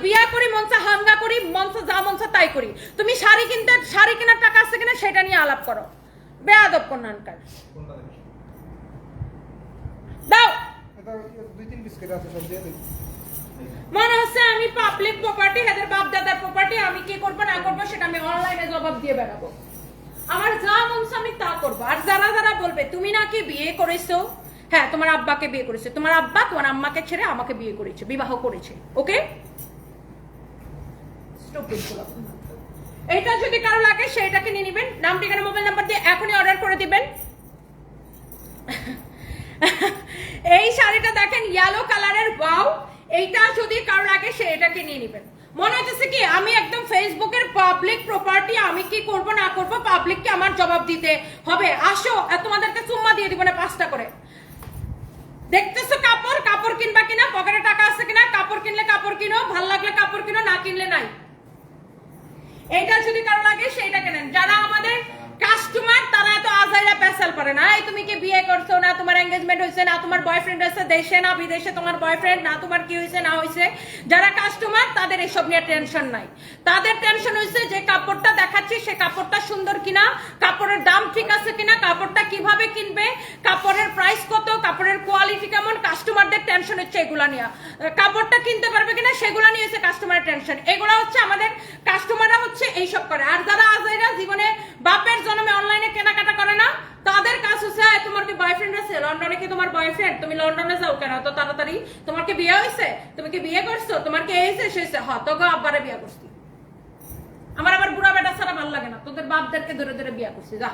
বিয়া করি, মনসা হাঙ্গা করি, মনসা যা মনসা তাই করি। তুমি শাড়ি কেনার টাকা আছে কিনা সেটা নিয়ে আলাপ করো। বেয়াদব কোনানকার। দাও মনে হচ্ছে আমি পাবলিক প্রপার্টি, এদের বাপ দাদার প্রপার্টি, আমি কি করবো না করবো সেটা আমি অনলাইনে জবাব দিয়ে বেড়াবো। আমার যা মনসা আমি তা করবো। আর যারা যারা বলবে তুমি নাকি বিয়ে করেছো, হ্যাঁ তোমার আব্বাকে বিয়ে করেছে, তোমার আব্বা তোমার আম্মাকে ছেড়ে আমাকে বিয়ে করেছে, বিবাহ করেছে। ওকে, এইটা যদি কারো লাগে সেটাকে নিয়ে নিবেন। নাম ঠিকানা মোবাইল নাম্বার দিয়ে এখনই অর্ডার করে দিবেন। এই শাড়িটা দেখেন ইয়েলো কালারের, ওয়াও। এইটা যদি কারো লাগে সে এটাকে নিয়ে নিবেন। মনে হচ্ছে কি আমি একদম ফেসবুকের পাবলিক প্রপার্টি, আমি কি করব না করব পাবলিককে আমার জবাব দিতে হবে। আসো তোমাদেরকে চুম্মা দিয়ে দিব না 5টা করে। দেখতেছো কাপড় কিনবা কিনা, পকেটে টাকা আছে কিনা, কাপড় কিনলে কাপড় কিনো, ভাল লাগলে কাপড় কিনো, না কিনলে নাই। এইটা যদি কারো লাগে সেইটা কেনেন। যারা আমাদের কাস্টমার তারা এত আজাইরা পেশাল পারে না। এই তুমি কি বিয়ে করছো না, তোমার এঙ্গেজমেন্ট হয়েছে না, তোমার বয়ফ্রেন্ড আছে দেশে না বিদেশে, তোমার বয়ফ্রেন্ড না, তোমার কি হয়েছে না হয়েছে। যারা কাস্টমার তাদের এসব নিয়ে টেনশন নাই। তাদের টেনশন হয়েছে যে কাপড়টা দেখাচ্ছি সে কাপড়টা সুন্দর কিনা, কাপড়ের দাম ঠিক আছে কিনা, কাপড়টা কিভাবে কিনবে, কাপড়ের প্রাইস কত, কাপড়ের কোয়ালিটি কেমন। কাস্টমারদের টেনশন হচ্ছে এগুলা নিয়ে। কাপড়টা কিনতে পারবে কিনা সেগুলা নিয়ে হচ্ছে কাস্টমারের টেনশন। এগুলা হচ্ছে আমাদের কাস্টমাররা হচ্ছে এইসব করে। আর যারা আজাইরা জীবনে বাপের জন্মে অনলাইনে কেনাকাটা করে না তাদের কাজ হচ্ছে তোমার কি বয়ফ্রেন্ড আছে, লন্ডনে কি তোমার বয়ফ্রেন্ড, তুমি লন্ডনে যাও কেন তো তাড়াতাড়ি, তোমার কি বিয়ে হয়েছে, তুমি কি বিয়ে করছো, তোমার কি এই হয়েছে, তোকে আব্বারে বিয়ে করছি। আমার আবার বুড়া বেটা ছাড়া ভালো লাগে না, তোদের বাপদেরকে ধরে ধরে বিয়ে করছি। যা।